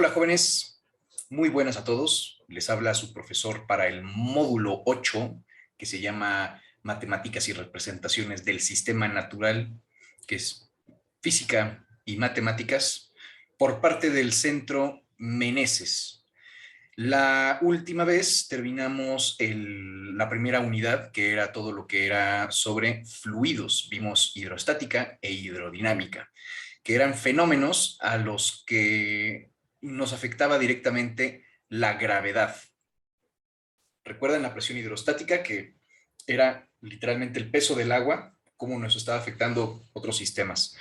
Hola jóvenes, muy buenas a todos. Les habla su profesor para el módulo 8, que se llama Matemáticas y Representaciones del Sistema Natural, que es Física y Matemáticas, por parte del Centro Meneses. La última vez terminamos la primera unidad, que era todo lo que era sobre fluidos. Vimos hidrostática e hidrodinámica, que eran fenómenos a los que nos afectaba directamente la gravedad. ¿Recuerdan la presión hidrostática, que era literalmente el peso del agua, cómo nos estaba afectando otros sistemas?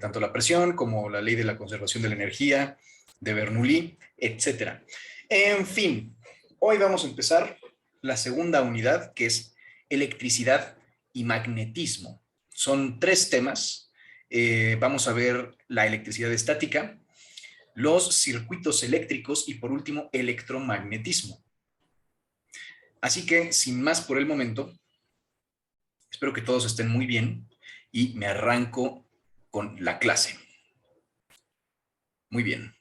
Tanto la presión como la ley de la conservación de la energía, de Bernoulli, etc. En fin, hoy vamos a empezar la segunda unidad, que es electricidad y magnetismo. Son 3 temas. Vamos a ver la electricidad estática, los circuitos eléctricos y por último electromagnetismo. Así que sin más por el momento, espero que todos estén muy bien y me arranco con la clase. Muy bien.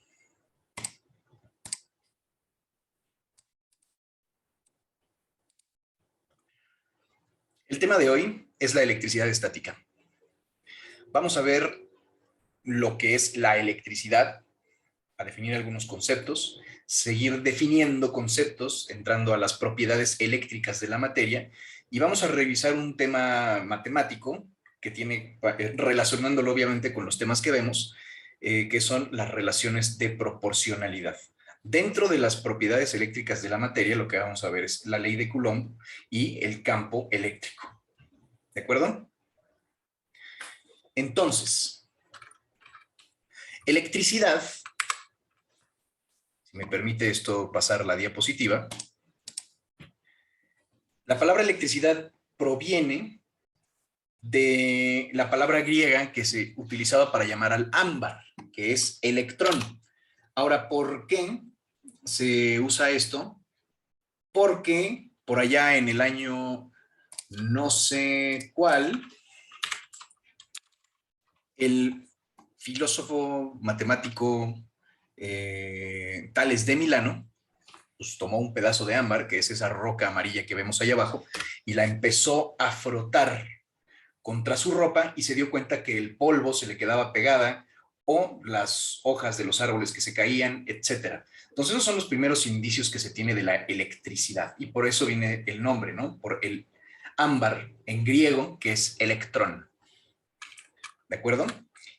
El tema de hoy es la electricidad estática. Vamos a ver lo que es la electricidad, a definir algunos conceptos, seguir definiendo conceptos, entrando a las propiedades eléctricas de la materia, y vamos a revisar un tema matemático que tiene, relacionándolo obviamente con los temas que vemos, que son las relaciones de proporcionalidad. Dentro de las propiedades eléctricas de la materia, lo que vamos a ver es la ley de Coulomb y el campo eléctrico. ¿De acuerdo? Entonces, electricidad, si me permite esto pasar la diapositiva, la palabra electricidad proviene de la palabra griega que se utilizaba para llamar al ámbar, que es electrón. Ahora, ¿por qué se usa esto? Porque por allá en el año no sé cuál, el filósofo matemático Tales de Milano, pues tomó un pedazo de ámbar, que es esa roca amarilla que vemos ahí abajo, y la empezó a frotar contra su ropa y se dio cuenta que el polvo se le quedaba pegada o las hojas de los árboles que se caían, etcétera. Entonces esos son los primeros indicios que se tiene de la electricidad y por eso viene el nombre, ¿no? Por el ámbar en griego, que es electrón. ¿De acuerdo?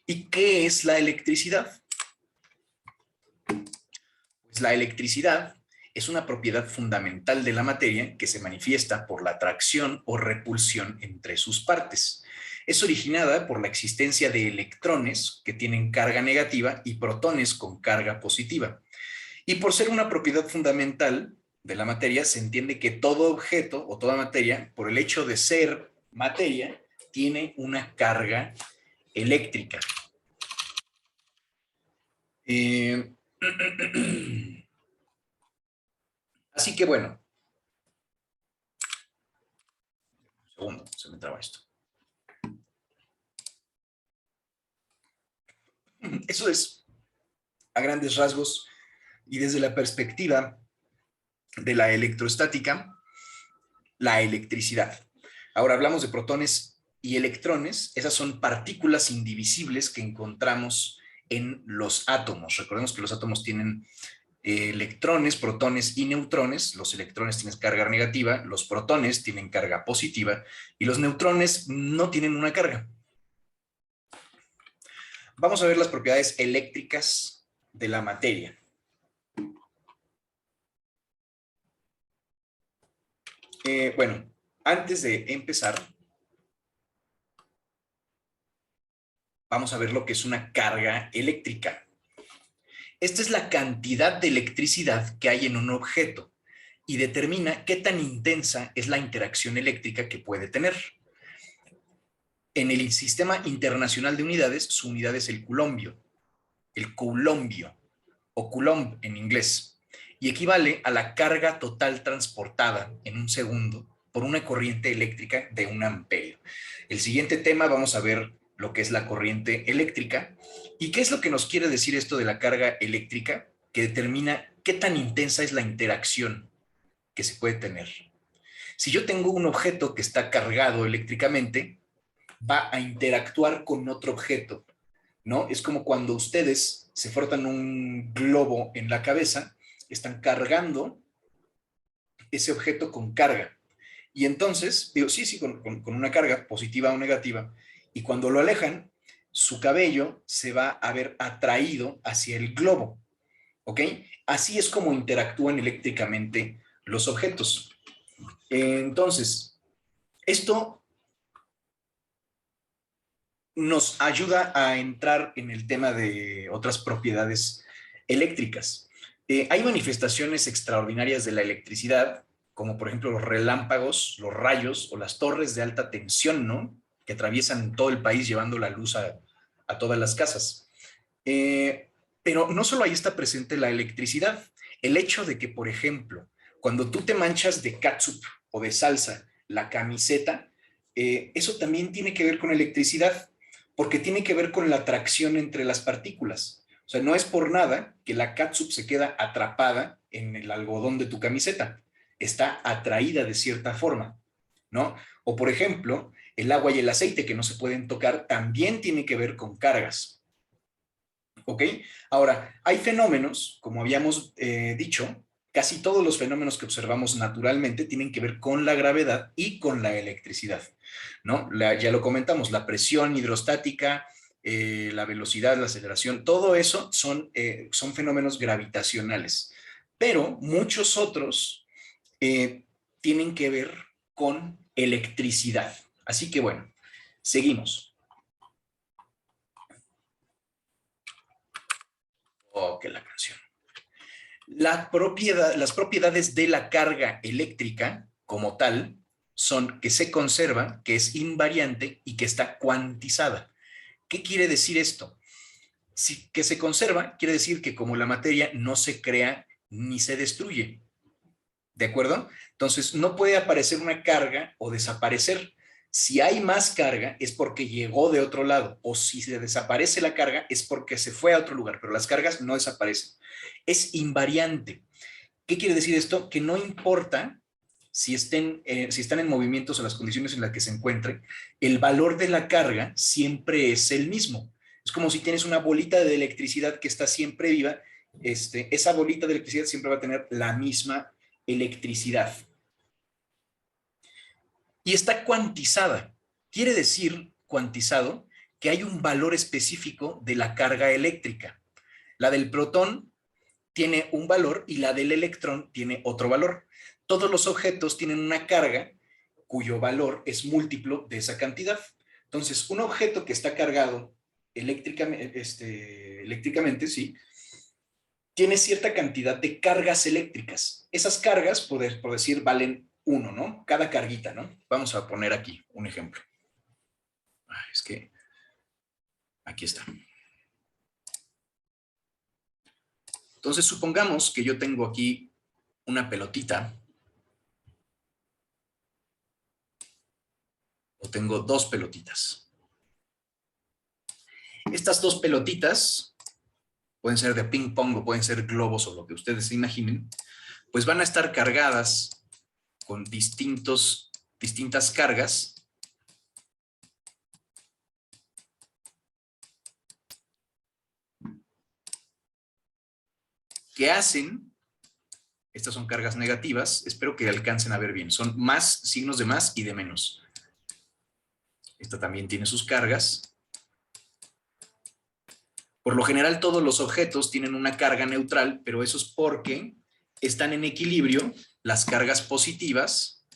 ¿Y qué es la electricidad? Pues la electricidad es una propiedad fundamental de la materia que se manifiesta por la atracción o repulsión entre sus partes. Es originada por la existencia de electrones que tienen carga negativa y protones con carga positiva. Y por ser una propiedad fundamental de la materia, se entiende que todo objeto o toda materia, por el hecho de ser materia, tiene una carga eléctrica. Así que bueno, un segundo, se me traba esto. Eso es, a grandes rasgos, y desde la perspectiva de la electroestática, la electricidad. Ahora hablamos de protones y electrones. Esas son partículas indivisibles que encontramos en los átomos. Recordemos que los átomos tienen electrones, protones y neutrones. Los electrones tienen carga negativa, los protones tienen carga positiva y los neutrones no tienen una carga. Vamos a ver las propiedades eléctricas de la materia. Bueno, antes de empezar, vamos a ver lo que es una carga eléctrica. Esta es la cantidad de electricidad que hay en un objeto y determina qué tan intensa es la interacción eléctrica que puede tener. En el Sistema Internacional de Unidades, su unidad es el coulombio o coulomb en inglés, y equivale a la carga total transportada en un segundo por una corriente eléctrica de 1 amperio. El siguiente tema vamos a ver lo que es la corriente eléctrica. ¿Y qué es lo que nos quiere decir esto de la carga eléctrica? Que determina qué tan intensa es la interacción que se puede tener. Si yo tengo un objeto que está cargado eléctricamente, va a interactuar con otro objeto, ¿no? Es como cuando ustedes se frotan un globo en la cabeza, están cargando ese objeto con carga. Y entonces, digo, sí, con una carga positiva o negativa, y cuando lo alejan, su cabello se va a ver atraído hacia el globo, ¿ok? Así es como interactúan eléctricamente los objetos. Entonces, esto nos ayuda a entrar en el tema de otras propiedades eléctricas. Hay manifestaciones extraordinarias de la electricidad, como por ejemplo los relámpagos, los rayos o las torres de alta tensión, ¿no? Que atraviesan todo el país llevando la luz a todas las casas. Pero no solo ahí está presente la electricidad. El hecho de que, por ejemplo, cuando tú te manchas de catsup o de salsa la camiseta, eso también tiene que ver con electricidad, porque tiene que ver con la atracción entre las partículas. O sea, no es por nada que la catsup se queda atrapada en el algodón de tu camiseta. Está atraída de cierta forma, ¿no? O por ejemplo, el agua y el aceite que no se pueden tocar también tiene que ver con cargas. ¿Ok? Ahora, hay fenómenos, como habíamos dicho, casi todos los fenómenos que observamos naturalmente tienen que ver con la gravedad y con la electricidad, ¿no? Ya lo comentamos, la presión hidrostática, la velocidad, la aceleración, todo eso son fenómenos gravitacionales, pero muchos otros tienen que ver con electricidad. Así que bueno, seguimos. Ok, la canción. Las propiedades de la carga eléctrica como tal son que se conserva, que es invariante y que está cuantizada. ¿Qué quiere decir esto? Si que se conserva, quiere decir que como la materia no se crea ni se destruye, ¿de acuerdo? Entonces, no puede aparecer una carga o desaparecer. Si hay más carga es porque llegó de otro lado, o si se desaparece la carga es porque se fue a otro lugar, pero las cargas no desaparecen. Es invariante. ¿Qué quiere decir esto? Que no importa si están en movimientos o las condiciones en las que se encuentren, el valor de la carga siempre es el mismo. Es como si tienes una bolita de electricidad que está siempre viva, esa bolita de electricidad siempre va a tener la misma electricidad. Y está cuantizada. Quiere decir, cuantizado, que hay un valor específico de la carga eléctrica. La del protón tiene un valor y la del electrón tiene otro valor. Todos los objetos tienen una carga cuyo valor es múltiplo de esa cantidad. Entonces, un objeto que está cargado eléctricamente, sí, tiene cierta cantidad de cargas eléctricas. Esas cargas, por decir, valen uno, ¿no? Cada carguita, ¿no? Vamos a poner aquí un ejemplo. Es que aquí está. Entonces, supongamos que yo tengo aquí una pelotita, o tengo dos pelotitas. Estas dos pelotitas pueden ser de ping pong o pueden ser globos o lo que ustedes se imaginen, pues van a estar cargadas con distintas cargas que hacen, estas son cargas negativas, espero que alcancen a ver bien, son más signos de más y de menos. Esta también tiene sus cargas. Por lo general todos los objetos tienen una carga neutral, pero eso es porque están en equilibrio las cargas positivas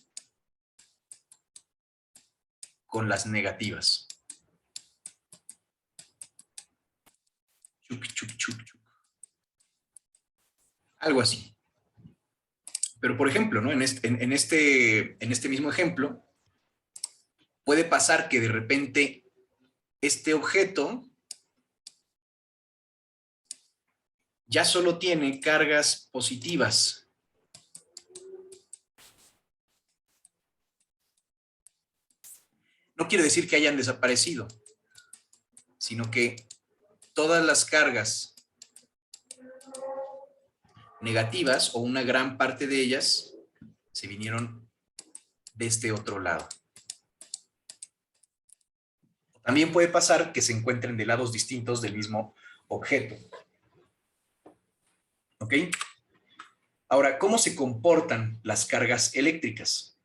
con las negativas. Chuc, chuc, chuc, chuc. Algo así. Pero por ejemplo, ¿no? en este mismo ejemplo, puede pasar que de repente este objeto ya solo tiene cargas positivas. No quiere decir que hayan desaparecido, sino que todas las cargas negativas, o una gran parte de ellas, se vinieron de este otro lado. También puede pasar que se encuentren de lados distintos del mismo objeto. ¿Ok? Ahora, ¿cómo se comportan las cargas eléctricas?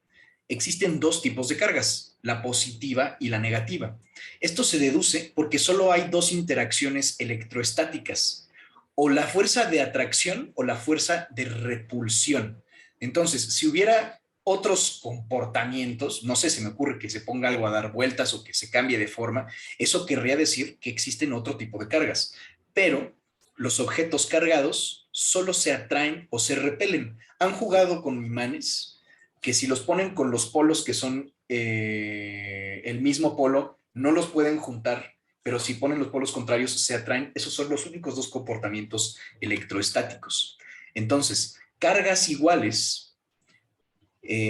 Existen dos tipos de cargas, la positiva y la negativa. Esto se deduce porque solo hay dos interacciones electroestáticas, o la fuerza de atracción o la fuerza de repulsión. Entonces, si hubiera otros comportamientos, no sé, se me ocurre que se ponga algo a dar vueltas o que se cambie de forma, eso querría decir que existen otro tipo de cargas. Pero los objetos cargados solo se atraen o se repelen. ¿Han jugado con imanes? Que si los ponen con los polos que son el mismo polo, no los pueden juntar, pero si ponen los polos contrarios se atraen. Esos son los únicos dos comportamientos electroestáticos. Entonces, cargas iguales,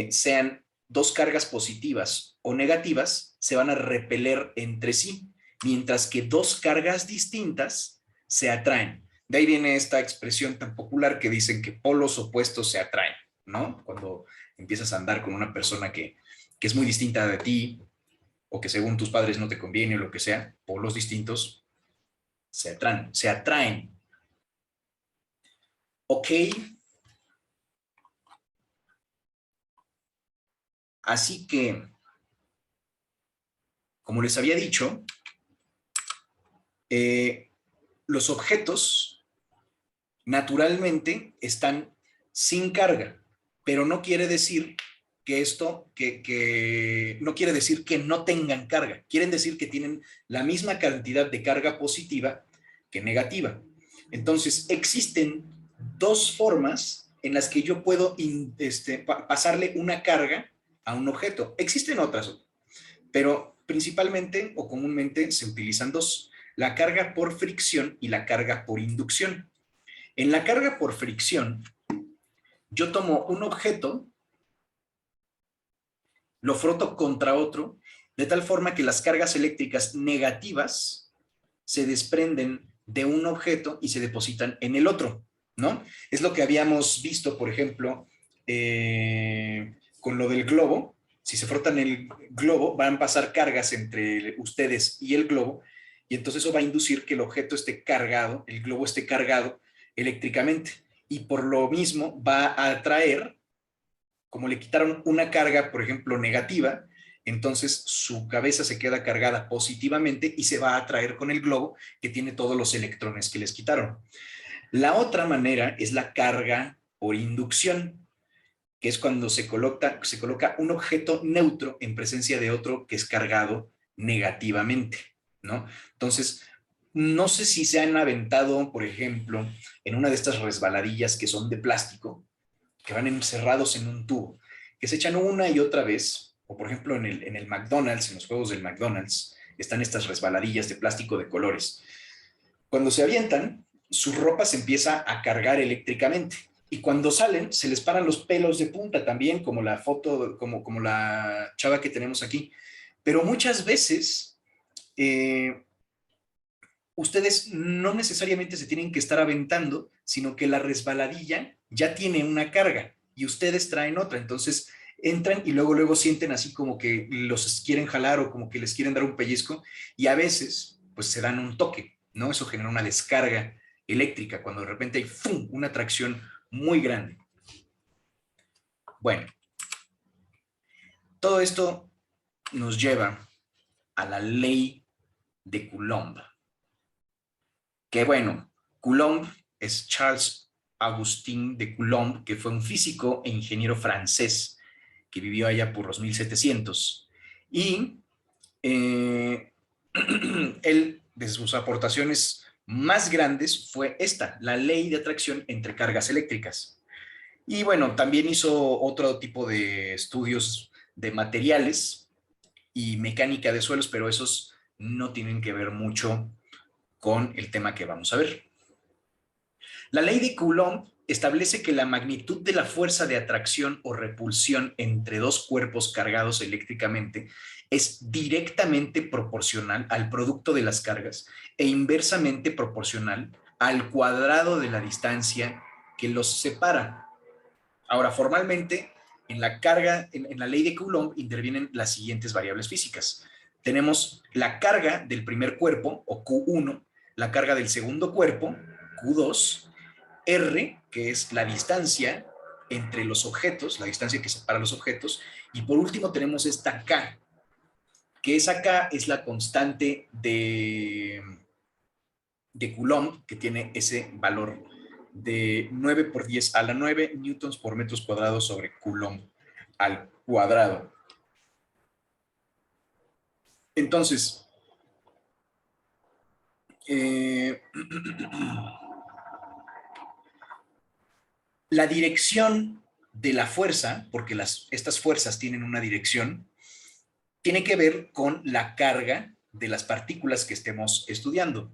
sean dos cargas positivas o negativas, se van a repeler entre sí, mientras que dos cargas distintas se atraen. De ahí viene esta expresión tan popular que dicen que polos opuestos se atraen, ¿no? Cuando empiezas a andar con una persona que es muy distinta de ti, o que según tus padres no te conviene o lo que sea, polos distintos se atraen. Se atraen. Ok. Así que, como les había dicho, los objetos naturalmente están sin carga, pero no quiere decir que esto, no quiere decir que no tengan carga, quieren decir que tienen la misma cantidad de carga positiva que negativa. Entonces, existen dos formas en las que yo puedo pasarle una carga a un objeto. Existen otras, pero principalmente o comúnmente se utilizan dos: la carga por fricción y la carga por inducción. En la carga por fricción, yo tomo un objeto, lo froto contra otro, de tal forma que las cargas eléctricas negativas se desprenden de un objeto y se depositan en el otro, ¿no? Es lo que habíamos visto, por ejemplo, con lo del globo. Si se frotan el globo, van a pasar cargas entre ustedes y el globo, y entonces eso va a inducir que el objeto esté cargado, el globo esté cargado eléctricamente, y por lo mismo va a atraer, como le quitaron una carga, por ejemplo, negativa, entonces su cabeza se queda cargada positivamente y se va a atraer con el globo que tiene todos los electrones que les quitaron. La otra manera es la carga por inducción, que es cuando se coloca un objeto neutro en presencia de otro que es cargado negativamente, ¿no? Entonces, no sé si se han aventado, por ejemplo, en una de estas resbaladillas que son de plástico, que van encerrados en un tubo, que se echan una y otra vez, o por ejemplo en el McDonald's, en los juegos del McDonald's, están estas resbaladillas de plástico de colores. Cuando se avientan, su ropa se empieza a cargar eléctricamente, y cuando salen se les paran los pelos de punta también, como la foto, como la chava que tenemos aquí. Pero muchas veces ustedes no necesariamente se tienen que estar aventando, sino que la resbaladilla ya tiene una carga y ustedes traen otra. Entonces entran y luego sienten así como que los quieren jalar o como que les quieren dar un pellizco, y a veces pues se dan un toque, ¿no? Eso genera una descarga eléctrica cuando de repente hay ¡fum!, una atracción muy grande. Bueno, todo esto nos lleva a la ley de Coulomb. Que bueno, Coulomb es Charles Augustin de Coulomb, que fue un físico e ingeniero francés que vivió allá por los 1700. Y él, de sus aportaciones más grandes, fue esta, la ley de atracción entre cargas eléctricas. Y bueno, también hizo otro tipo de estudios de materiales y mecánica de suelos, pero esos no tienen que ver mucho con el tema que vamos a ver. La ley de Coulomb establece que la magnitud de la fuerza de atracción o repulsión entre dos cuerpos cargados eléctricamente es directamente proporcional al producto de las cargas e inversamente proporcional al cuadrado de la distancia que los separa. Ahora, formalmente, en la carga, en la ley de Coulomb, intervienen las siguientes variables físicas. Tenemos la carga del primer cuerpo, o Q1, la carga del segundo cuerpo, Q2, R, que es la distancia entre los objetos, la distancia que separa los objetos, y por último tenemos esta K, que esa K es la constante de Coulomb, que tiene ese valor de 9 por 10 a la 9 newtons por metros cuadrados sobre Coulomb al cuadrado. Entonces, la dirección de la fuerza, porque estas fuerzas tienen una dirección, tiene que ver con la carga de las partículas que estemos estudiando.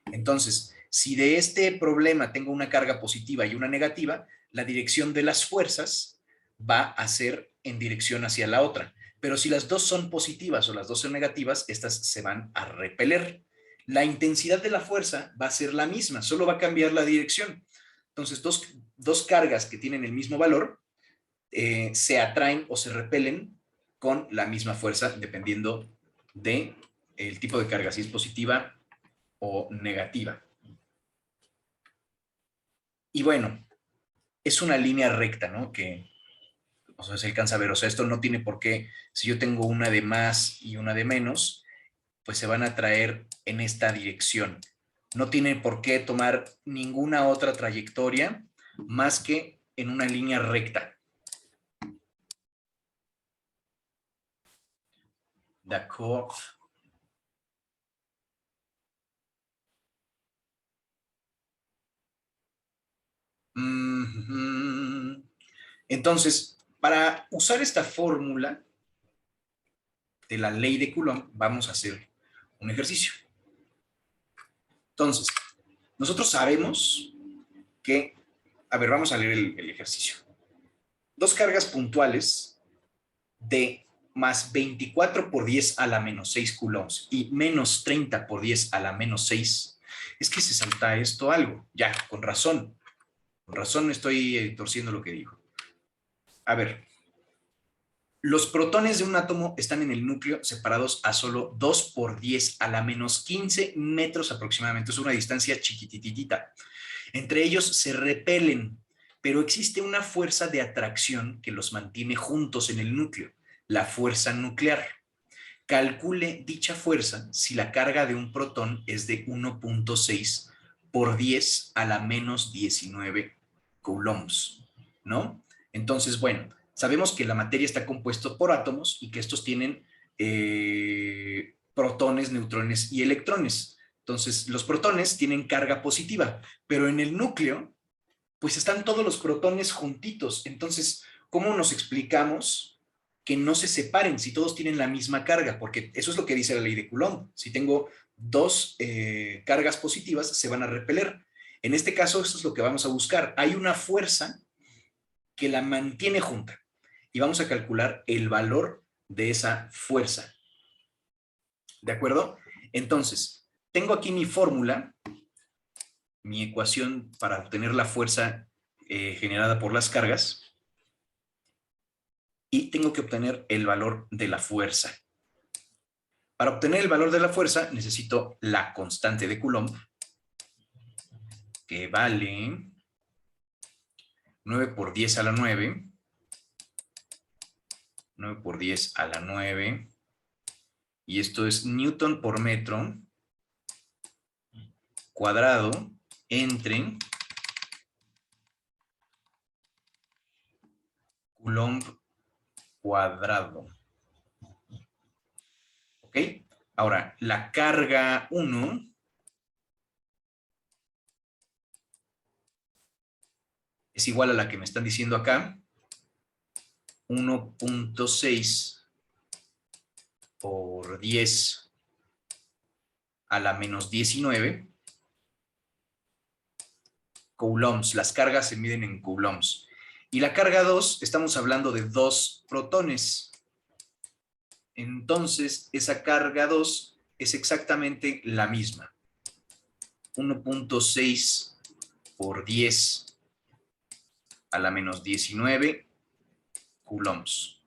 Entonces, si de este problema tengo una carga positiva y una negativa, la dirección de las fuerzas va a ser en dirección hacia la otra. Pero si las dos son positivas o las dos son negativas, estas se van a repeler. La intensidad de la fuerza va a ser la misma, solo va a cambiar la dirección. Entonces, dos cargas que tienen el mismo valor se atraen o se repelen con la misma fuerza, dependiendo del tipo de carga, si es positiva o negativa. Y bueno, es una línea recta, ¿no? Que, o sea, se alcanza a ver, o sea, esto no tiene por qué, si yo tengo una de más y una de menos, pues se van a traer en esta dirección. No tiene por qué tomar ninguna otra trayectoria más que en una línea recta. D'accord. Entonces, para usar esta fórmula de la ley de Coulomb, vamos a hacer un ejercicio. Entonces, nosotros sabemos que, a ver, vamos a leer el ejercicio. Dos cargas puntuales de más 24 por 10 a la menos 6 coulombs y menos 30 por 10 a la menos 6, es que se salta esto algo. Ya, con razón estoy torciendo lo que dijo. A ver, los protones de un átomo están en el núcleo separados a solo 2 por 10 a la menos 15 metros aproximadamente. Es una distancia chiquititita. Entre ellos se repelen, pero existe una fuerza de atracción que los mantiene juntos en el núcleo, la fuerza nuclear. Calcule dicha fuerza si la carga de un protón es de 1.6 por 10 a la menos 19 coulombs, ¿no? Entonces, bueno, sabemos que la materia está compuesta por átomos y que estos tienen protones, neutrones y electrones. Entonces, los protones tienen carga positiva, pero en el núcleo, pues están todos los protones juntitos. Entonces, ¿cómo nos explicamos que no se separen si todos tienen la misma carga? Porque eso es lo que dice la ley de Coulomb. Si tengo dos cargas positivas, se van a repeler. En este caso, esto es lo que vamos a buscar. Hay una fuerza que la mantiene junta y vamos a calcular el valor de esa fuerza. ¿De acuerdo? Entonces, tengo aquí mi fórmula, mi ecuación para obtener la fuerza generada por las cargas, y tengo que obtener el valor de la fuerza. Para obtener el valor de la fuerza necesito la constante de Coulomb, que vale 9 por 10 a la 9, 9 por 10 a la 9, y esto es Newton por metro cuadrado entre Coulomb cuadrado. ¿Ok? Ahora, la carga 1 es igual a la que me están diciendo acá, 1.6 por 10 a la menos 19, coulombs. Las cargas se miden en coulombs. Y la carga 2, estamos hablando de 2 protones. Entonces, esa carga 2 es exactamente la misma. 1.6 por 10 a la menos 19 coulombs.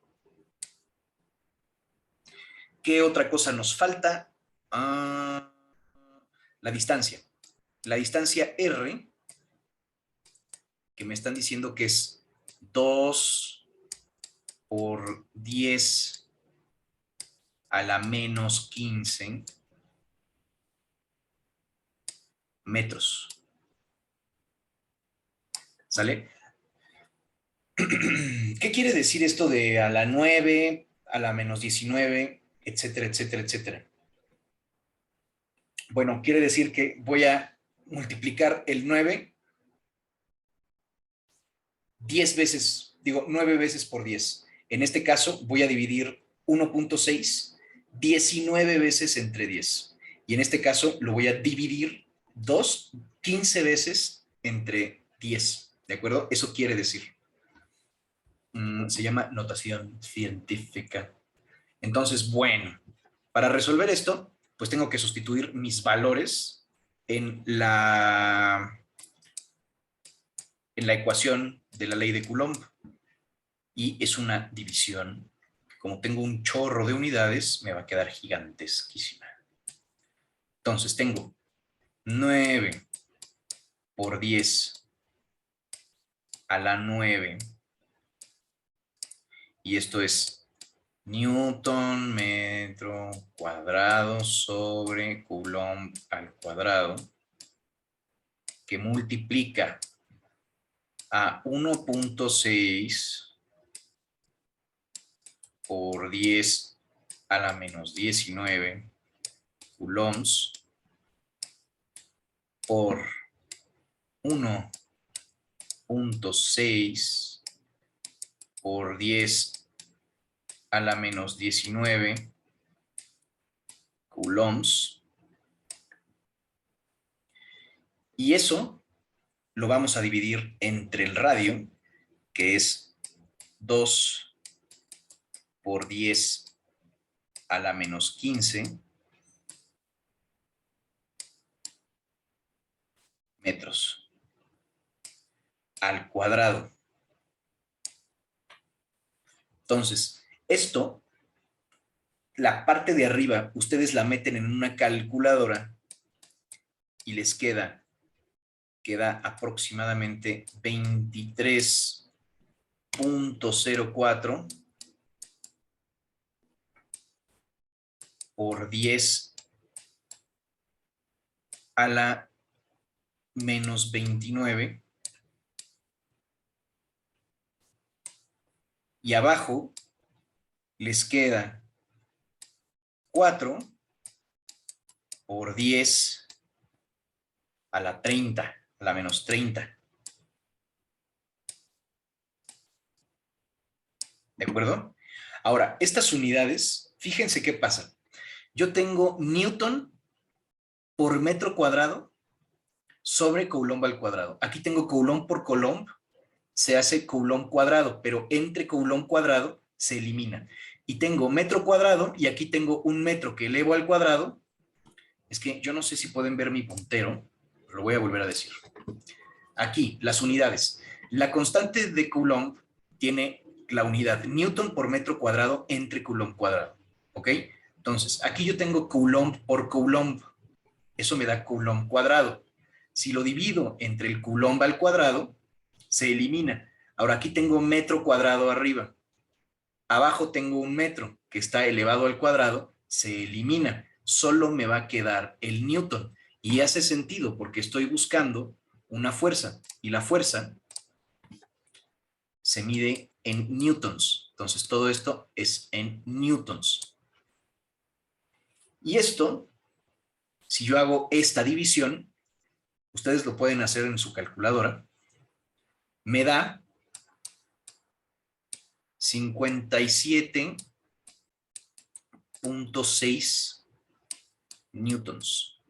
¿Qué otra cosa nos falta? La distancia. La distancia R, que me están diciendo que es 2 por 10 a la menos 15 metros. ¿Sale? ¿Qué quiere decir esto de a la 9, a la menos 19, etcétera, etcétera, etcétera? Bueno, quiere decir que voy a multiplicar el 9 10 veces, digo 9 veces por 10. En este caso voy a dividir 1.6 19 veces entre 10. Y en este caso lo voy a dividir 15 veces entre 10. ¿De acuerdo? Eso quiere decir. Se llama notación científica. Entonces, bueno, para resolver esto, pues tengo que sustituir mis valores en la ecuación de la ley de Coulomb. Y es una división. Como tengo un chorro de unidades, me va a quedar gigantesquísima. Entonces tengo 9 por 10 a la 9. Y esto es Newton metro cuadrado sobre Coulomb al cuadrado, que multiplica a 1.6 por 10 a la menos 19 coulombs por 1.6 por 10 a la menos 19 coulombs. Y eso lo vamos a dividir entre el radio, que es 2 por 10 a la menos 15 metros al cuadrado. Entonces, esto, la parte de arriba, ustedes la meten en una calculadora y les queda aproximadamente 23.04 por 10 a la menos 29. Y abajo les queda 4 por 10 a la 30, a la menos 30. ¿De acuerdo? Ahora, estas unidades, fíjense qué pasa. Yo tengo Newton por metro cuadrado sobre Coulomb al cuadrado. Aquí tengo Coulomb por Coulomb, se hace Coulomb cuadrado, pero entre Coulomb cuadrado se elimina. Y tengo metro cuadrado, y aquí tengo un metro que elevo al cuadrado. Es que yo no sé si pueden ver mi puntero, lo voy a volver a decir. Aquí, las unidades. La constante de Coulomb tiene la unidad Newton por metro cuadrado entre Coulomb cuadrado. ¿Ok? Entonces, aquí yo tengo Coulomb por Coulomb. Eso me da Coulomb cuadrado. Si lo divido entre el Coulomb al cuadrado, se elimina. Ahora aquí tengo metro cuadrado arriba. Abajo tengo un metro que está elevado al cuadrado, se elimina. Solo me va a quedar el Newton. Y hace sentido porque estoy buscando una fuerza. Y la fuerza se mide en newtons. Entonces todo esto es en newtons. Y esto, si yo hago esta división, ustedes lo pueden hacer en su calculadora, me da 57.6 newtons.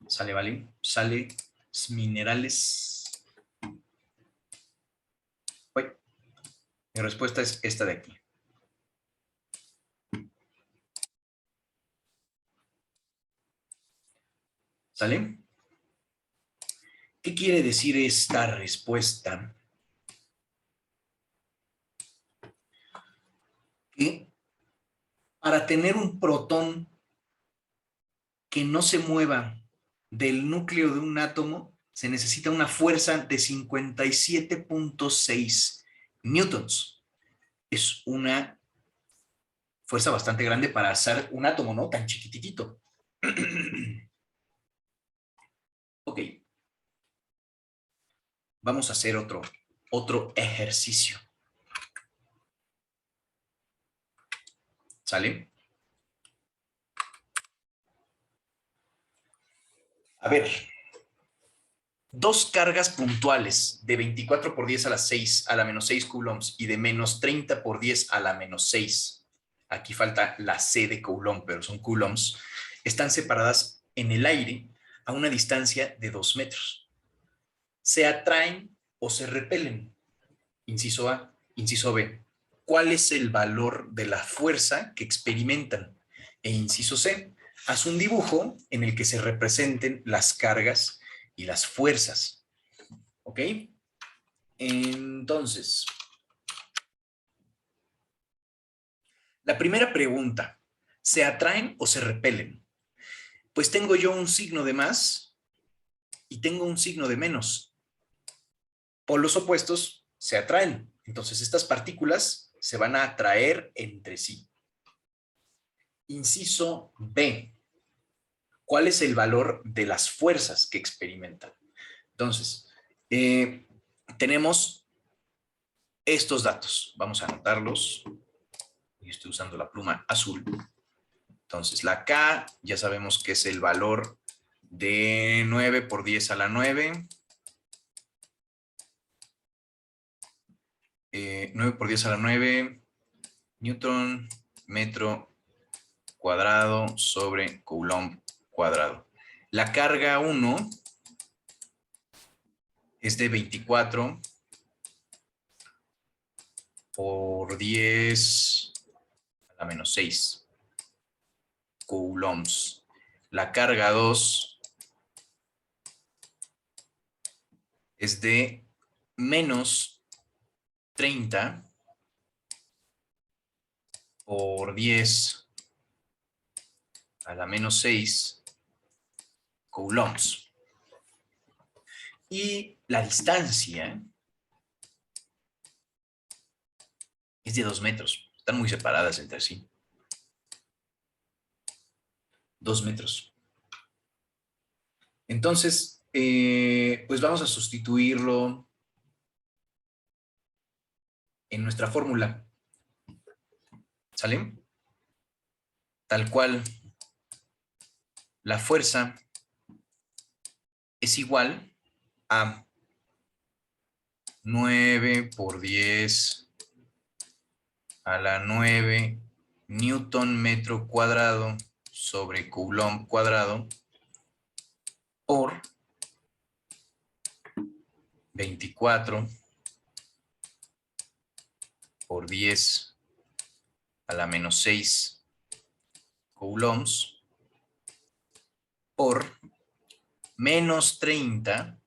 ¿Sale, vale? Sale minerales. Mi respuesta es esta de aquí. ¿Sale? ¿Qué quiere decir esta respuesta? Que para tener un protón que no se mueva del núcleo de un átomo, se necesita una fuerza de 57.6 newtons. Es una fuerza bastante grande para hacer un átomo, ¿no? Tan chiquititito. Ok. Vamos a hacer otro ejercicio. ¿Sale? A ver, dos cargas puntuales de 24 por 10 a la 6 a la menos 6 coulombs y de menos 30 por 10 a la menos 6. Aquí falta la C de coulomb, pero son coulombs. Están separadas en el aire a una distancia de 2 metros. Se atraen o se repelen. Inciso A. Inciso B. ¿Cuál es el valor de la fuerza que experimentan? E inciso C. Haz un dibujo en el que se representen las cargas y las fuerzas. ¿Ok? Entonces, la primera pregunta, ¿se atraen o se repelen? Pues tengo yo un signo de más y tengo un signo de menos. Polos opuestos se atraen. Entonces, estas partículas se van a atraer entre sí. Inciso B. ¿Cuál es el valor de las fuerzas que experimentan? Entonces, tenemos estos datos. Vamos a anotarlos. Yo estoy usando la pluma azul. Entonces, la K ya sabemos que es el valor de 9 por 10 a la 9. 9 por 10 a la 9 newton metro cuadrado sobre coulomb cuadrado. La carga 1 es de 24 por 10 a la menos 6 coulombs. La carga 2 es de menos 30 por 10 a la menos 6 coulombs. Y la distancia es de 2 metros. Están muy separadas entre sí. 2 metros. Entonces, pues vamos a sustituirlo en nuestra fórmula. ¿Sale? Tal cual, la fuerza es igual a 9 por 10 a la 9 newton metro cuadrado sobre coulomb cuadrado por 24 por 10 a la menos 6 coulombs por menos 30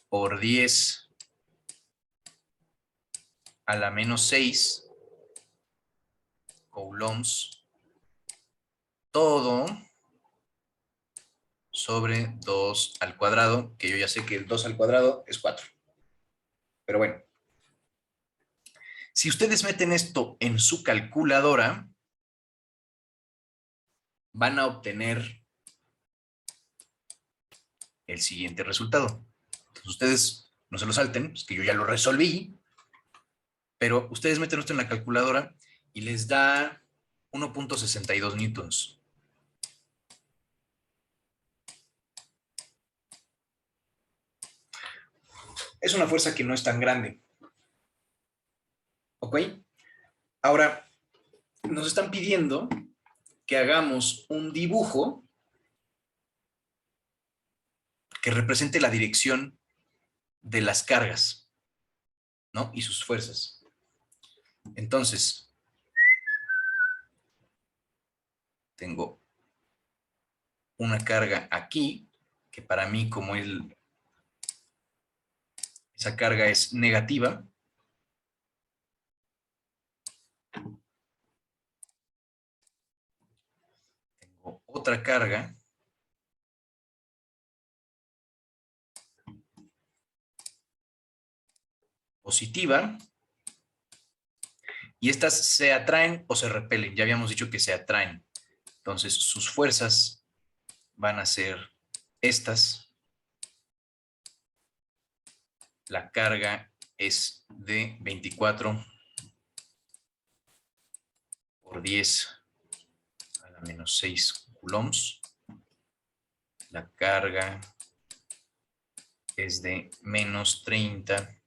por 10 a la menos 6 coulombs, todo sobre 2 al cuadrado, que yo ya sé que el 2 al cuadrado es 4. Pero bueno, si ustedes meten esto en su calculadora, van a obtener el siguiente resultado. Entonces, ustedes no se lo salten, es que yo ya lo resolví, pero ustedes meten esto en la calculadora y les da 1.62 newtons. Es una fuerza que no es tan grande. ¿Ok? Ahora, nos están pidiendo que hagamos un dibujo que represente la dirección de las cargas. ¿no? Y sus fuerzas. Entonces, tengo una carga aquí, que para mí, como esa carga es negativa, tengo otra carga positiva, y estas se atraen o se repelen. Ya habíamos dicho que se atraen. Entonces, sus fuerzas van a ser estas. La carga es de 24 por 10 a la menos 6 coulombs. La carga es de menos 30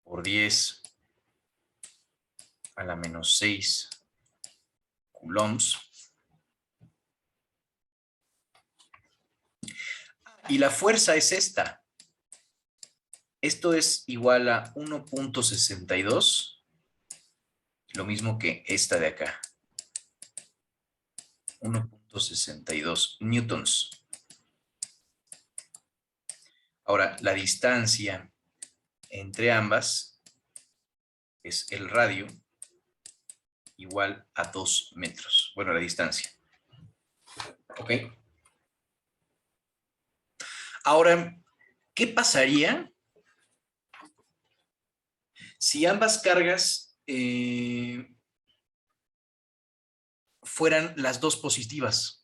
por 10 a la menos 6 coulombs. Y la fuerza es esta. Esto es igual a 1.62, lo mismo que esta de acá. 1.62 newtons. Ahora, la distancia entre ambas es el radio igual a 2 metros. Bueno, la distancia. ¿Ok? Ahora, ¿qué pasaría si ambas cargas fueran las dos positivas?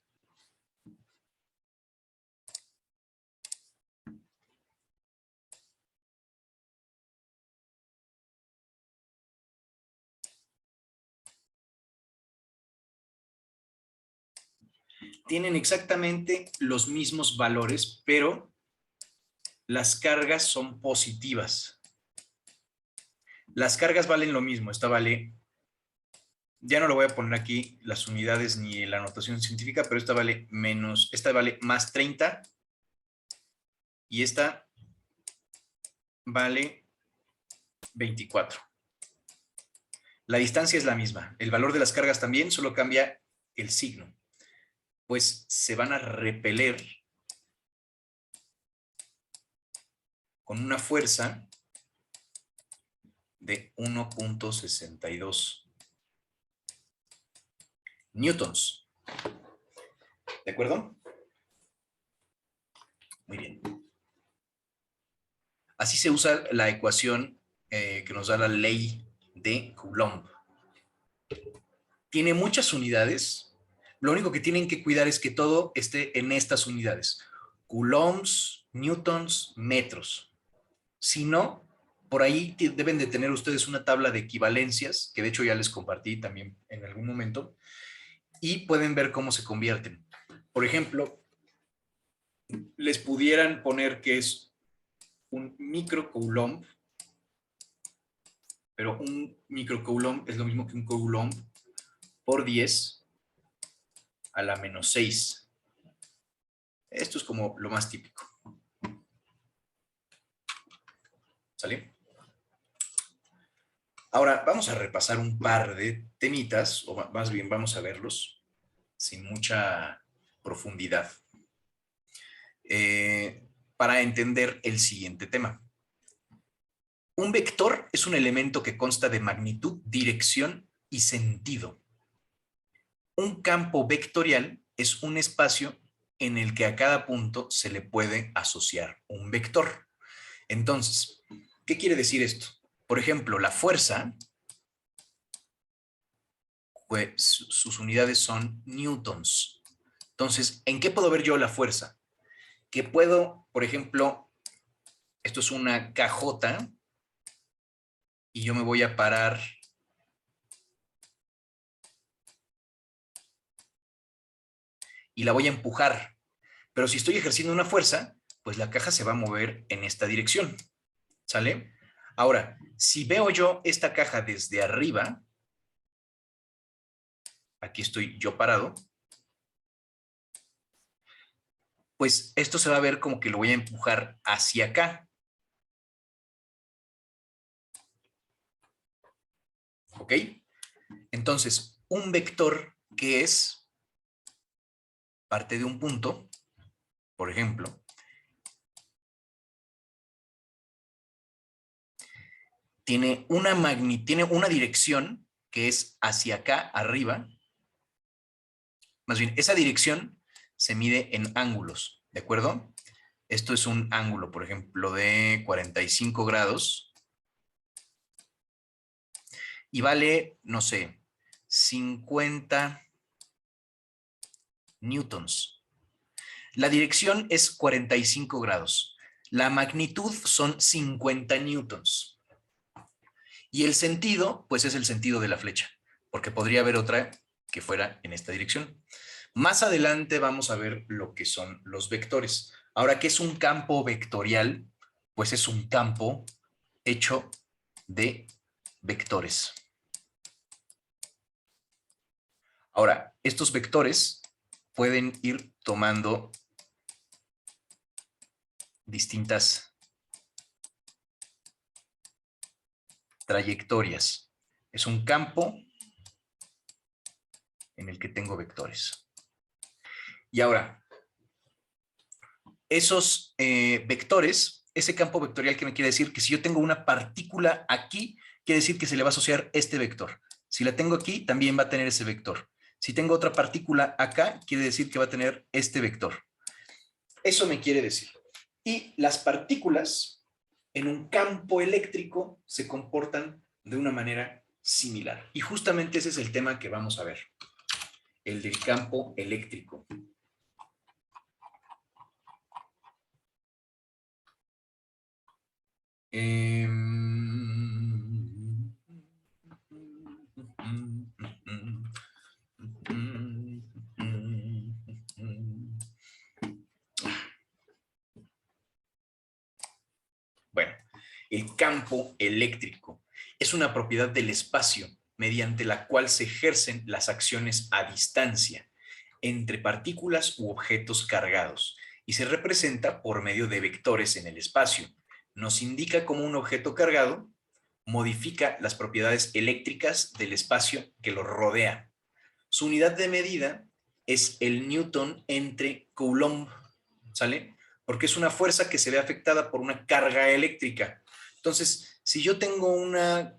Tienen exactamente los mismos valores, pero las cargas son positivas. Las cargas valen lo mismo. Esta vale, ya no lo voy a poner aquí las unidades ni la notación científica, pero esta vale más 30 y esta vale 24. La distancia es la misma. El valor de las cargas también, solo cambia el signo. Pues se van a repeler con una fuerza de 1.62 newtons. ¿De acuerdo? Muy bien. Así se usa la ecuación que nos da la ley de Coulomb. Tiene muchas unidades. Lo único que tienen que cuidar es que todo esté en estas unidades. Coulombs, newtons, metros. Si no, por ahí deben de tener ustedes una tabla de equivalencias, que de hecho ya les compartí también en algún momento, y pueden ver cómo se convierten. Por ejemplo, les pudieran poner que es un microcoulomb, pero un microcoulomb es lo mismo que un coulomb por 10 a la menos 6. Esto es como lo más típico. ¿Sale? Ahora vamos a repasar un par de temitas, o más bien vamos a verlos sin mucha profundidad, para entender el siguiente tema. Un vector es un elemento que consta de magnitud, dirección y sentido. Un campo vectorial es un espacio en el que a cada punto se le puede asociar un vector. Entonces, ¿qué quiere decir esto? Por ejemplo, la fuerza, pues sus unidades son newtons. Entonces, ¿en qué puedo ver yo la fuerza? Que puedo, por ejemplo, esto es una cajota y yo me voy a parar y la voy a empujar. Pero si estoy ejerciendo una fuerza, pues la caja se va a mover en esta dirección. ¿Sale? Ahora, si veo yo esta caja desde arriba, aquí estoy yo parado, pues esto se va a ver como que lo voy a empujar hacia acá. ¿Ok? Entonces, un vector que es parte de un punto, por ejemplo, tiene una dirección que es hacia acá, arriba. Más bien, esa dirección se mide en ángulos, ¿de acuerdo? Esto es un ángulo, por ejemplo, de 45 grados y vale, no sé, 50 newtons. La dirección es 45 grados. La magnitud son 50 newtons. Y el sentido, pues es el sentido de la flecha, porque podría haber otra que fuera en esta dirección. Más adelante vamos a ver lo que son los vectores. Ahora, ¿qué es un campo vectorial? Pues es un campo hecho de vectores. Ahora, estos vectores pueden ir tomando distintas trayectorias. Es un campo en el que tengo vectores. Y ahora, esos vectores, ese campo vectorial, ¿qué me quiere decir? Que si yo tengo una partícula aquí, quiere decir que se le va a asociar este vector. Si la tengo aquí, también va a tener ese vector. Si tengo otra partícula acá, quiere decir que va a tener este vector. Eso me quiere decir. Y las partículas en un campo eléctrico se comportan de una manera similar. Y justamente ese es el tema que vamos a ver. El del campo eléctrico. Bueno, el campo eléctrico es una propiedad del espacio mediante la cual se ejercen las acciones a distancia entre partículas u objetos cargados y se representa por medio de vectores en el espacio. Nos indica cómo un objeto cargado modifica las propiedades eléctricas del espacio que lo rodea. Su unidad de medida es el newton entre coulomb, ¿sale? Porque es una fuerza que se ve afectada por una carga eléctrica. Entonces, si yo tengo una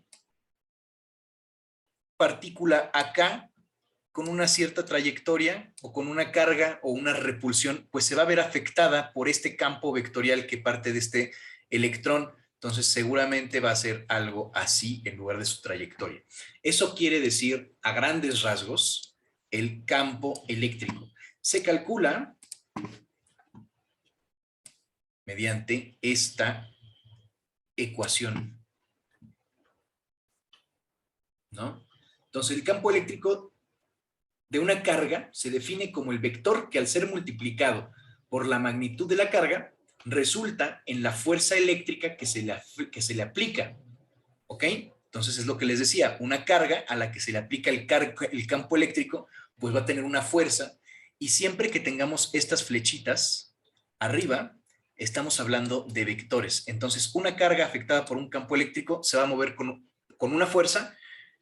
partícula acá con una cierta trayectoria o con una carga o una repulsión, pues se va a ver afectada por este campo vectorial que parte de este electrón. Entonces seguramente va a ser algo así en lugar de su trayectoria. Eso quiere decir, a grandes rasgos, el campo eléctrico. Se calcula mediante esta ecuación, ¿no? Entonces el campo eléctrico de una carga se define como el vector que al ser multiplicado por la magnitud de la carga resulta en la fuerza eléctrica que se le aplica. ¿Ok? Entonces es lo que les decía, una carga a la que se le aplica el campo eléctrico, pues va a tener una fuerza y siempre que tengamos estas flechitas arriba, estamos hablando de vectores. Entonces una carga afectada por un campo eléctrico se va a mover con una fuerza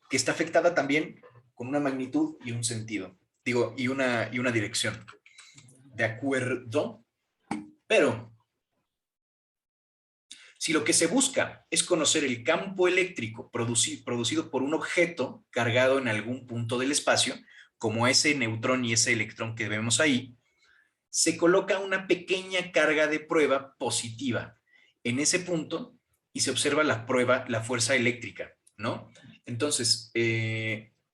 que está afectada también con una magnitud y un sentido, digo, y una dirección. ¿De acuerdo? Pero si lo que se busca es conocer el campo eléctrico producido por un objeto cargado en algún punto del espacio, como ese neutrón y ese electrón que vemos ahí, se coloca una pequeña carga de prueba positiva en ese punto y se observa la fuerza eléctrica, ¿no? Entonces,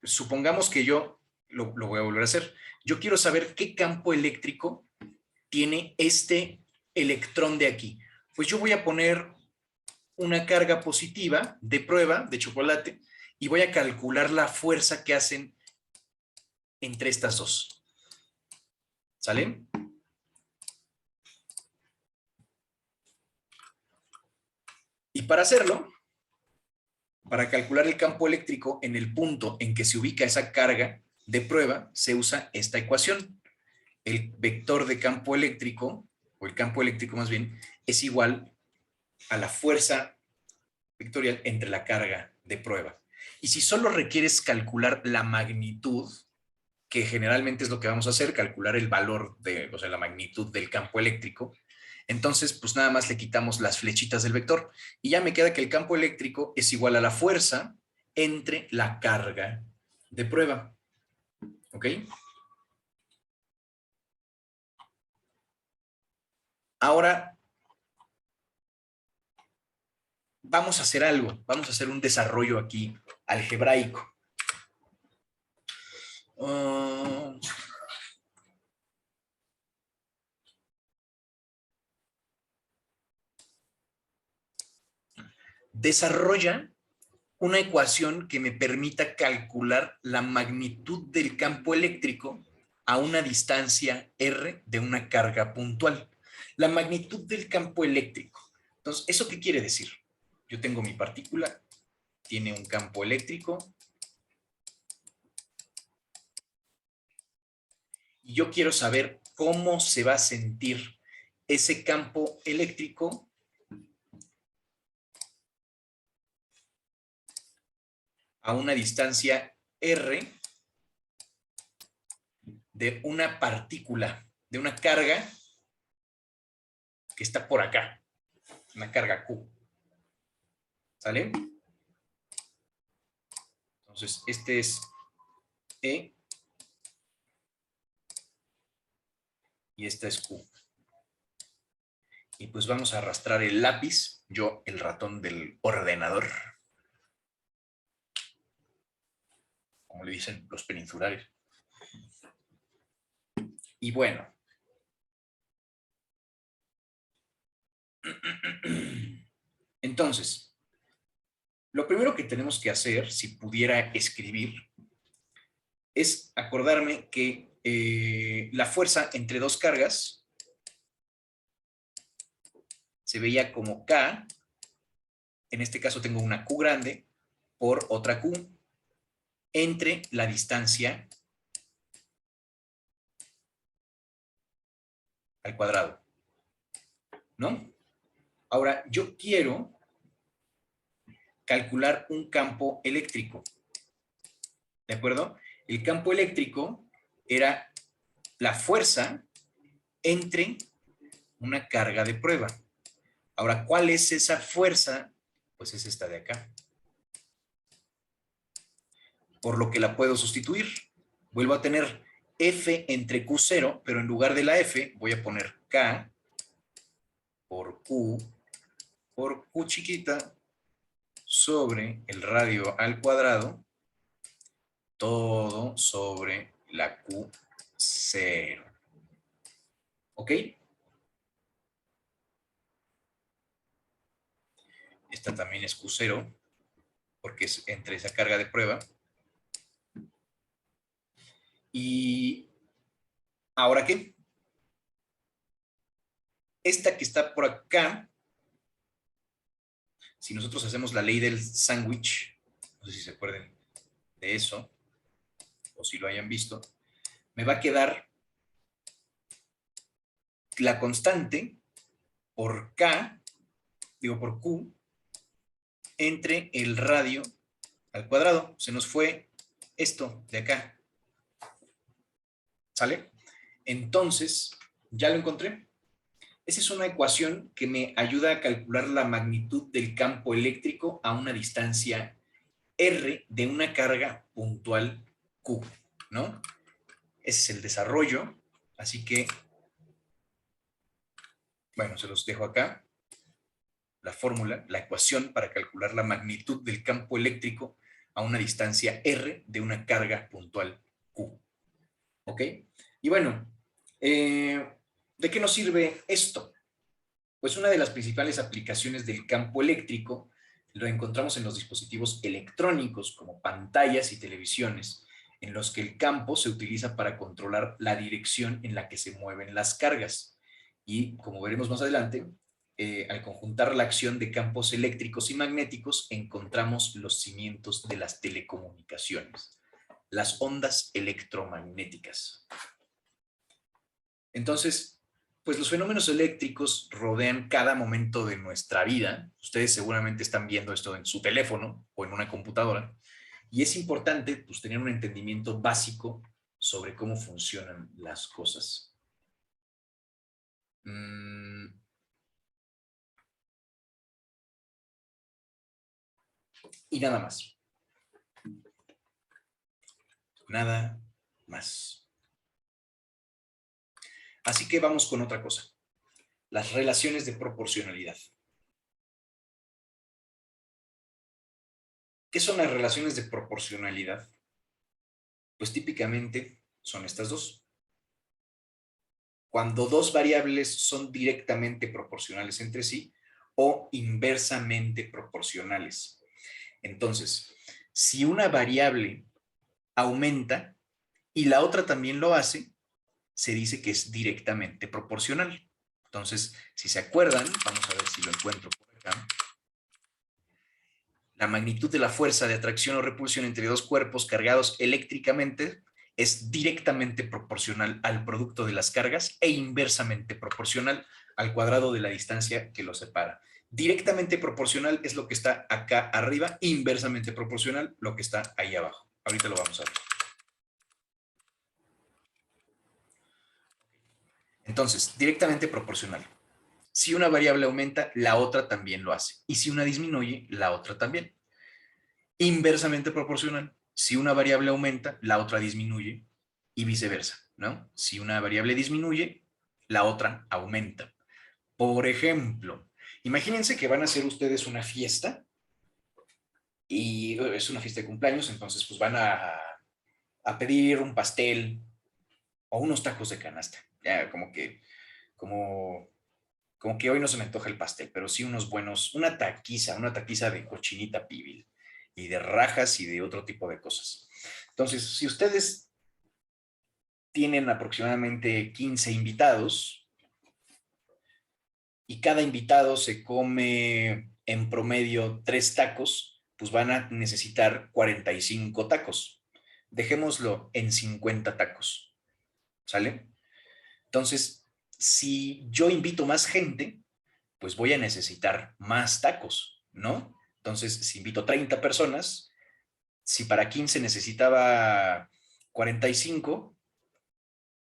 supongamos que yo lo voy a volver a hacer. Yo quiero saber qué campo eléctrico tiene este electrón de aquí. Pues yo voy a poner una carga positiva de prueba de chocolate y voy a calcular la fuerza que hacen entre estas dos. ¿Sale? Y para hacerlo, para calcular el campo eléctrico en el punto en que se ubica esa carga de prueba, se usa esta ecuación. el vector de campo eléctrico, o el campo eléctrico más bien, es igual a la fuerza vectorial entre la carga de prueba. Y si solo requieres calcular la magnitud, que generalmente es lo que vamos a hacer, calcular el valor de, o sea, la magnitud del campo eléctrico, entonces pues nada más le quitamos las flechitas del vector y ya me queda que el campo eléctrico es igual a la fuerza entre la carga de prueba. ¿Ok? Ahora vamos a hacer algo, vamos a hacer un desarrollo aquí algebraico. Desarrolla una ecuación que me permita calcular la magnitud del campo eléctrico a una distancia r de una carga puntual. La magnitud del campo eléctrico. Entonces, ¿eso qué quiere decir? Yo tengo mi partícula, tiene un campo eléctrico, y yo quiero saber cómo se va a sentir ese campo eléctrico a una distancia r de una partícula, de una carga que está por acá, una carga Q. ¿Sale? Entonces, este es E y esta es Q. Y pues vamos a arrastrar el lápiz, yo el ratón del ordenador, como le dicen los peninsulares. Y bueno, entonces, lo primero que tenemos que hacer, si pudiera escribir, es acordarme que la fuerza entre dos cargas se veía como K, en este caso tengo una Q grande, por otra Q, entre la distancia al cuadrado, ¿no? Ahora, yo quiero calcular un campo eléctrico, ¿de acuerdo? El campo eléctrico era la fuerza entre una carga de prueba. Ahora, ¿cuál es esa fuerza? Pues es esta de acá. Por lo que la puedo sustituir. Vuelvo a tener F entre Q0, pero en lugar de la F voy a poner K por Q chiquita sobre el radio al cuadrado, todo sobre la Q0. ¿Ok? Esta también es Q0, porque es entre esa carga de prueba. ¿Y ahora qué? Esta que está por acá, si nosotros hacemos la ley del sándwich, no sé si se acuerdan de eso, o si lo hayan visto, me va a quedar la constante por K, digo por Q, entre el radio al cuadrado. Se nos fue esto de acá. ¿Sale? Entonces, ya lo encontré. Esa es una ecuación que me ayuda a calcular la magnitud del campo eléctrico a una distancia R de una carga puntual Q, ¿no? Ese es el desarrollo. Así que, bueno, se los dejo acá. La fórmula, la ecuación para calcular la magnitud del campo eléctrico a una distancia R de una carga puntual Q. ¿Ok? Y bueno, ¿de qué nos sirve esto? Pues una de las principales aplicaciones del campo eléctrico lo encontramos en los dispositivos electrónicos como pantallas y televisiones, en los que el campo se utiliza para controlar la dirección en la que se mueven las cargas. Y como veremos más adelante, al conjuntar la acción de campos eléctricos y magnéticos, encontramos los cimientos de las telecomunicaciones, las ondas electromagnéticas. Entonces, pues los fenómenos eléctricos rodean cada momento de nuestra vida. Ustedes seguramente están viendo esto en su teléfono o en una computadora. Y es importante pues, tener un entendimiento básico sobre cómo funcionan las cosas. Y nada más. Nada más. Así que vamos con otra cosa. Las relaciones de proporcionalidad. ¿Qué son las relaciones de proporcionalidad? Pues típicamente son estas dos. Cuando dos variables son directamente proporcionales entre sí o inversamente proporcionales. Entonces, si una variable aumenta y la otra también lo hace, se dice que es directamente proporcional. Entonces, si se acuerdan, vamos a ver si lo encuentro por acá. La magnitud de la fuerza de atracción o repulsión entre dos cuerpos cargados eléctricamente es directamente proporcional al producto de las cargas e inversamente proporcional al cuadrado de la distancia que los separa. Directamente proporcional es lo que está acá arriba, inversamente proporcional lo que está ahí abajo. Ahorita lo vamos a ver. Entonces, directamente proporcional. Si una variable aumenta, la otra también lo hace. Y si una disminuye, la otra también. Inversamente proporcional. Si una variable aumenta, la otra disminuye y viceversa, ¿no? Si una variable disminuye, la otra aumenta. Por ejemplo, imagínense que van a hacer ustedes una fiesta y es una fiesta de cumpleaños, entonces pues van a pedir un pastel o unos tacos de canasta. Ya como, como que hoy no se me antoja el pastel, pero sí unos buenos, una taquiza de cochinita pibil y de rajas y de otro tipo de cosas. Entonces, si ustedes tienen aproximadamente 15 invitados y cada invitado se come en promedio 3 tacos, pues van a necesitar 45 tacos. Dejémoslo en 50 tacos, ¿sale? Entonces, si yo invito más gente, pues voy a necesitar más tacos, ¿no? Entonces, si invito 30 personas, si para 15 necesitaba 45,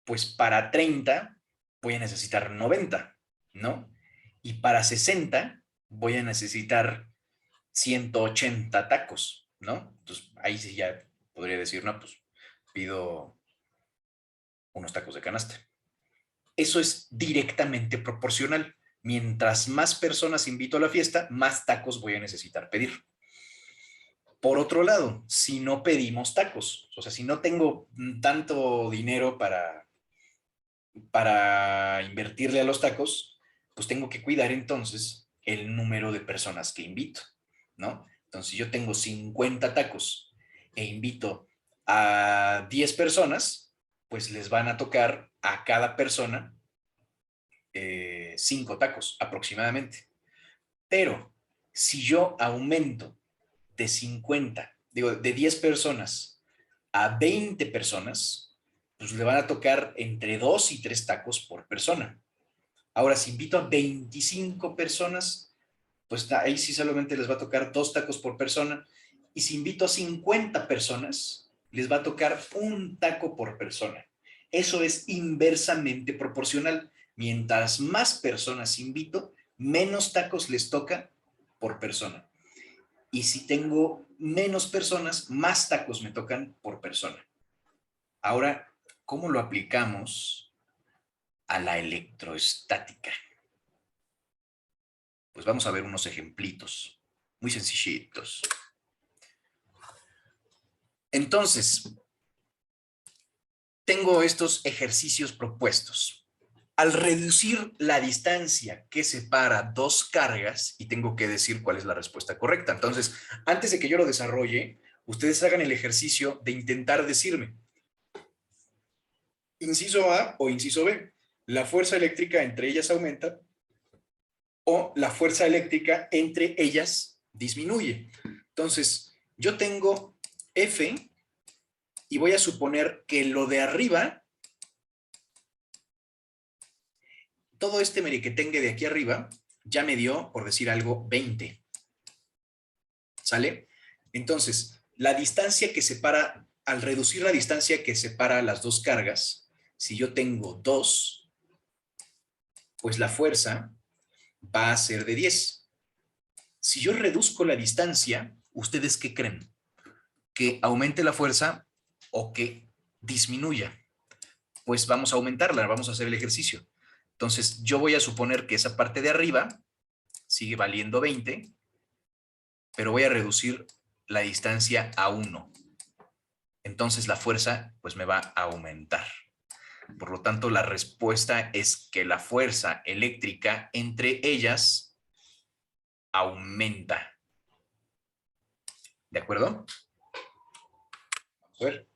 pues para 30 voy a necesitar 90, ¿no? Y para 60 voy a necesitar 180 tacos, ¿no? Entonces, ahí sí ya podría decir, no, pues pido unos tacos de canasta. Eso es directamente proporcional. Mientras más personas invito a la fiesta, más tacos voy a necesitar pedir. Por otro lado, si no pedimos tacos, o sea, si no tengo tanto dinero para invertirle a los tacos, pues tengo que cuidar entonces el número de personas que invito, ¿no? Entonces, si yo tengo 50 tacos e invito a 10 personas, pues les van a tocar a cada persona 5 tacos aproximadamente. Pero si yo aumento de 50, digo, de 10 personas a 20 personas, pues le van a tocar entre 2 y 3 tacos por persona. Ahora, si invito a 25 personas, pues ahí sí solamente les va a tocar 2 tacos por persona. Y si invito a 50 personas, les va a tocar un taco por persona. Eso es inversamente proporcional. Mientras más personas invito, menos tacos les toca por persona. Y si tengo menos personas, más tacos me tocan por persona. Ahora, ¿cómo lo aplicamos a la electroestática? Pues vamos a ver unos ejemplitos muy sencillitos. Entonces, tengo estos ejercicios propuestos. Al reducir la distancia que separa dos cargas, y tengo que decir cuál es la respuesta correcta. Entonces, antes de que yo lo desarrolle, ustedes hagan el ejercicio de intentar decirme, inciso A o inciso B, la fuerza eléctrica entre ellas aumenta o la fuerza eléctrica entre ellas disminuye. Entonces, yo tengo F y voy a suponer que lo de arriba todo este merequetengue de aquí arriba ya me dio, por decir algo, 20. ¿Sale? Entonces, la distancia que separa, al reducir la distancia que separa las dos cargas, si yo tengo 2, pues la fuerza va a ser de 10. Si yo reduzco la distancia, ¿ustedes qué creen? ¿Que aumente la fuerza o que disminuya? Pues vamos a aumentarla, vamos a hacer el ejercicio. Entonces, yo voy a suponer que esa parte de arriba sigue valiendo 20, pero voy a reducir la distancia a 1. Entonces, la fuerza pues me va a aumentar. Por lo tanto, la respuesta es que la fuerza eléctrica entre ellas aumenta. ¿De acuerdo? Vamos a ver.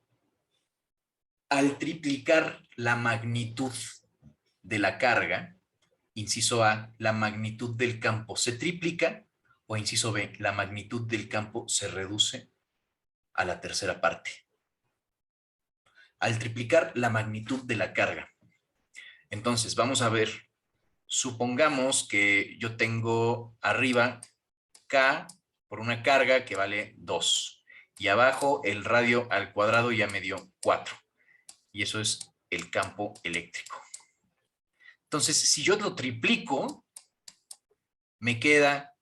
Al triplicar la magnitud de la carga, inciso A, la magnitud del campo se triplica, o inciso B, la magnitud del campo se reduce a la tercera parte. Al triplicar la magnitud de la carga. Entonces, vamos a ver, supongamos que yo tengo arriba K por una carga que vale 2, y abajo el radio al cuadrado ya me dio 4, y eso es el campo eléctrico. Entonces, si yo lo triplico, me queda,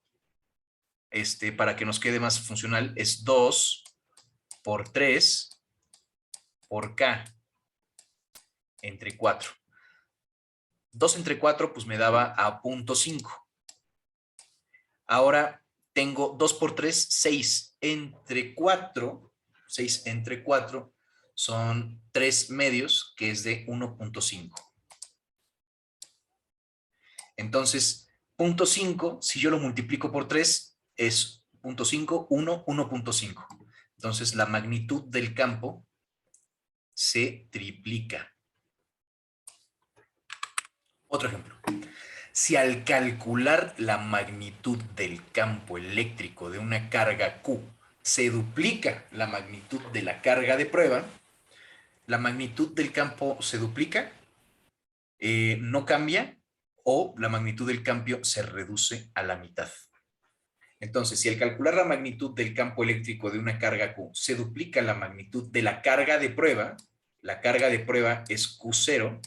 para que nos quede más funcional, es 2 por 3 por K entre 4. 2 entre 4, pues me daba a 0.5. Ahora tengo 2 por 3, 6 entre 4. 6 entre 4 son 3 medios, que es de 1.5. Entonces, 0.5, si yo lo multiplico por 3, es 0.5, 1, 1.5. Entonces, la magnitud del campo se triplica. Otro ejemplo. Si al calcular la magnitud del campo eléctrico de una carga Q se duplica la magnitud de la carga de prueba, la magnitud del campo se duplica, no cambia, o la magnitud del cambio se reduce a la mitad. Entonces, si al calcular la magnitud del campo eléctrico de una carga Q se duplica la magnitud de la carga de prueba, la carga de prueba es Q0,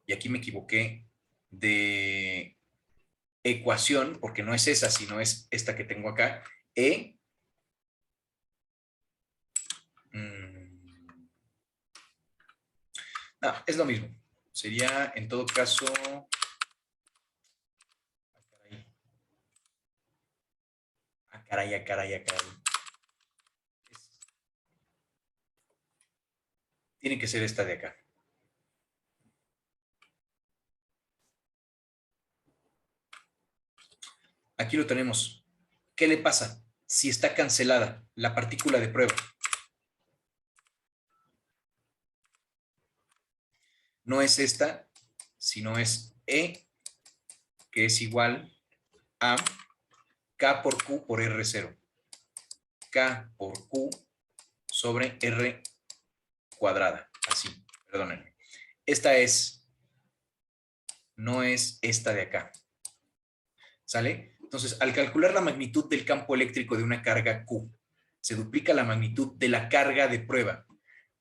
y aquí me equivoqué de ecuación, porque no es esa, sino es esta que tengo acá, no, es lo mismo. Sería, en todo caso, caray. Tiene que ser esta de acá. Aquí lo tenemos. ¿Qué le pasa si está cancelada la partícula de prueba? No es esta, sino es E, que es igual a K por Q por R0. K por Q sobre R cuadrada. Así, perdónenme. Esta es, no es esta de acá. ¿Sale? Entonces, al calcular la magnitud del campo eléctrico de una carga Q, se duplica la magnitud de la carga de prueba.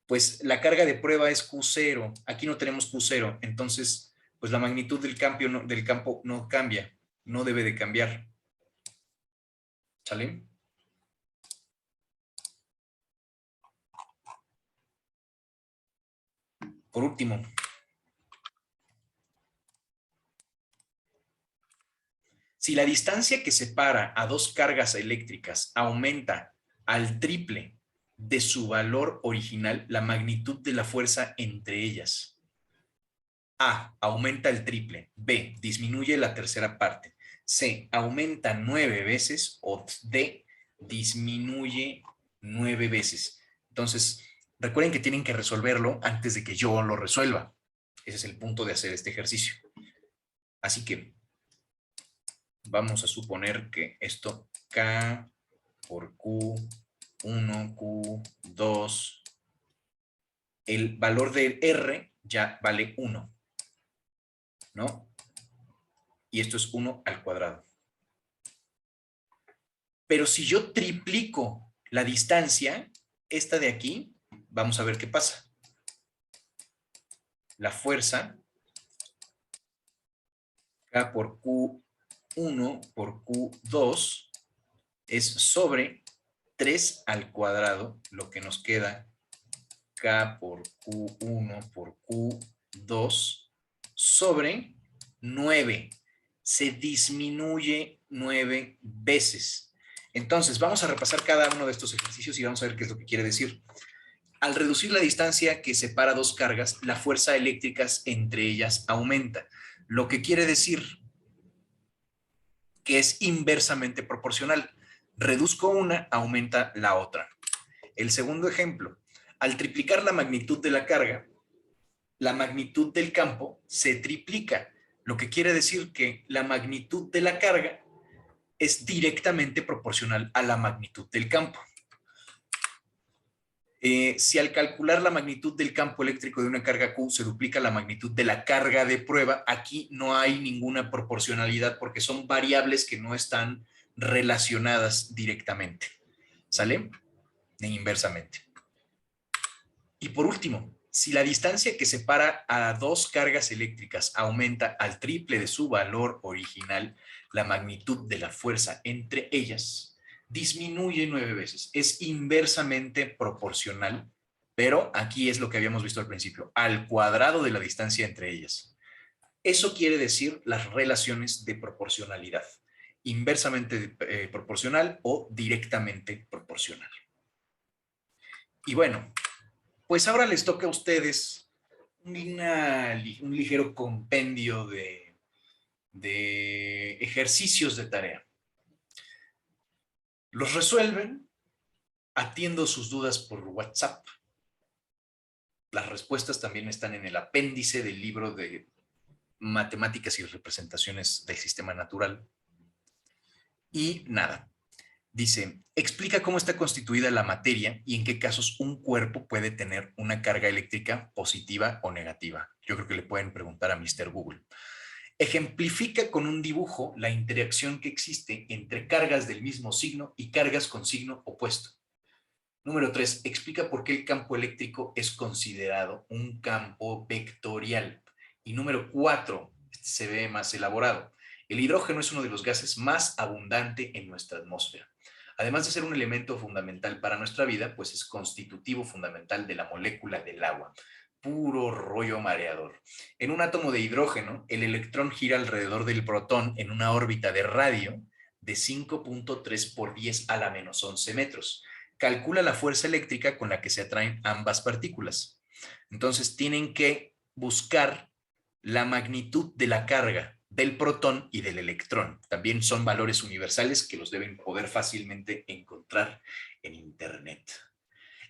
Pues la carga de prueba es Q0. Aquí no tenemos Q0. Entonces, pues la magnitud del campo no cambia. No debe de cambiar. ¿Sale? Por último, si la distancia que separa a dos cargas eléctricas aumenta al triple de su valor original, la magnitud de la fuerza entre ellas. A, aumenta el triple. B, disminuye la tercera parte. C, aumenta 9 veces. O D, disminuye 9 veces. Entonces, recuerden que tienen que resolverlo antes de que yo lo resuelva. Ese es el punto de hacer este ejercicio. Así que vamos a suponer que esto K por Q1, Q2, el valor del R ya vale 1. ¿no? Y esto es 1 al cuadrado. Pero si yo triplico la distancia, esta de aquí, vamos a ver qué pasa. La fuerza K por Q1 por Q2 es sobre 3 al cuadrado, lo que nos queda K por Q1 por Q2 sobre 9. Se disminuye 9 veces. Entonces, vamos a repasar cada uno de estos ejercicios y vamos a ver qué es lo que quiere decir. Al reducir la distancia que separa dos cargas, la fuerza eléctrica entre ellas aumenta. Lo que quiere decir que es inversamente proporcional. Reduzco una, aumenta la otra. El segundo ejemplo, al triplicar la magnitud de la carga, la magnitud del campo se triplica, lo que quiere decir que la magnitud de la carga es directamente proporcional a la magnitud del campo. Si al calcular la magnitud del campo eléctrico de una carga Q se duplica la magnitud de la carga de prueba, aquí no hay ninguna proporcionalidad porque son variables que no están relacionadas directamente. ¿Sale? Ni inversamente. Y por último, si la distancia que separa a dos cargas eléctricas aumenta al triple de su valor original, la magnitud de la fuerza entre ellas disminuye 9 veces. Es inversamente proporcional, pero aquí es lo que habíamos visto al principio, al cuadrado de la distancia entre ellas. Eso quiere decir las relaciones de proporcionalidad, inversamente proporcional o directamente proporcional. Y bueno, pues ahora les toca a ustedes un ligero compendio de ejercicios de tarea. Los resuelven, atiendo sus dudas por WhatsApp. Las respuestas también están en el apéndice del libro de Matemáticas y Representaciones del Sistema Natural. Y nada, dice, explica cómo está constituida la materia y en qué casos un cuerpo puede tener una carga eléctrica positiva o negativa. Yo creo que le pueden preguntar a Mr. Google. Ejemplifica con un dibujo la interacción que existe entre cargas del mismo signo y cargas con signo opuesto. Número 3, explica por qué el campo eléctrico es considerado un campo vectorial. Y número 4, este se ve más elaborado. El hidrógeno es uno de los gases más abundante en nuestra atmósfera. Además de ser un elemento fundamental para nuestra vida, pues es constitutivo fundamental de la molécula del agua. Puro rollo mareador. En un átomo de hidrógeno, el electrón gira alrededor del protón en una órbita de radio de 5.3 por 10 a la menos 11 metros. Calcula la fuerza eléctrica con la que se atraen ambas partículas. Entonces tienen que buscar la magnitud de la carga del protón y del electrón. También son valores universales que los deben poder fácilmente encontrar en Internet.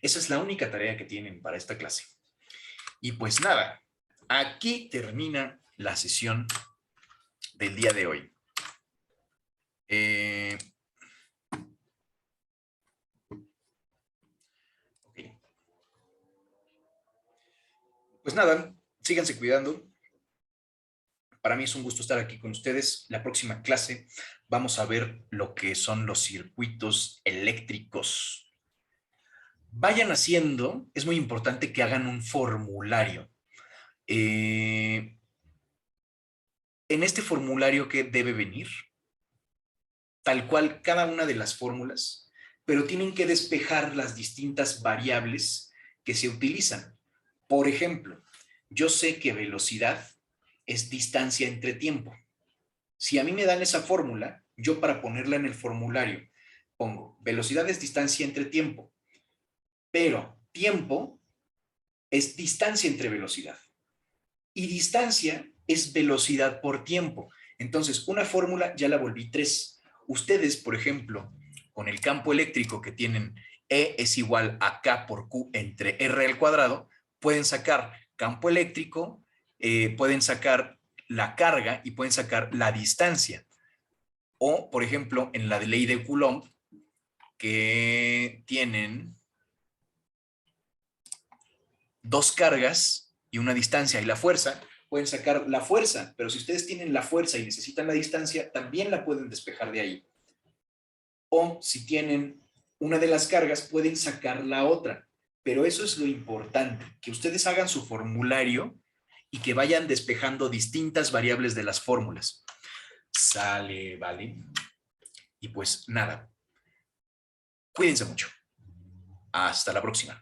Esa es la única tarea que tienen para esta clase. Y pues nada, aquí termina la sesión del día de hoy. Pues nada, síganse cuidando. Para mí es un gusto estar aquí con ustedes. La próxima clase vamos a ver lo que son los circuitos eléctricos. Vayan haciendo, es muy importante que hagan un formulario. En este formulario, ¿qué debe venir? Tal cual cada una de las fórmulas, pero tienen que despejar las distintas variables que se utilizan. Por ejemplo, yo sé que velocidad es distancia entre tiempo. Si a mí me dan esa fórmula, yo para ponerla en el formulario pongo velocidad es distancia entre tiempo, pero tiempo es distancia entre velocidad y distancia es velocidad por tiempo. Entonces, una fórmula ya la volví 3. Ustedes, por ejemplo, con el campo eléctrico que tienen E es igual a K por Q entre R al cuadrado, pueden sacar campo eléctrico, pueden sacar la carga y pueden sacar la distancia. O, por ejemplo, en la de ley de Coulomb, que tienen dos cargas y una distancia y la fuerza, pueden sacar la fuerza, pero si ustedes tienen la fuerza y necesitan la distancia, también la pueden despejar de ahí. O si tienen una de las cargas, pueden sacar la otra. Pero eso es lo importante, que ustedes hagan su formulario y que vayan despejando distintas variables de las fórmulas. Sale, vale. Y pues nada, cuídense mucho. Hasta la próxima.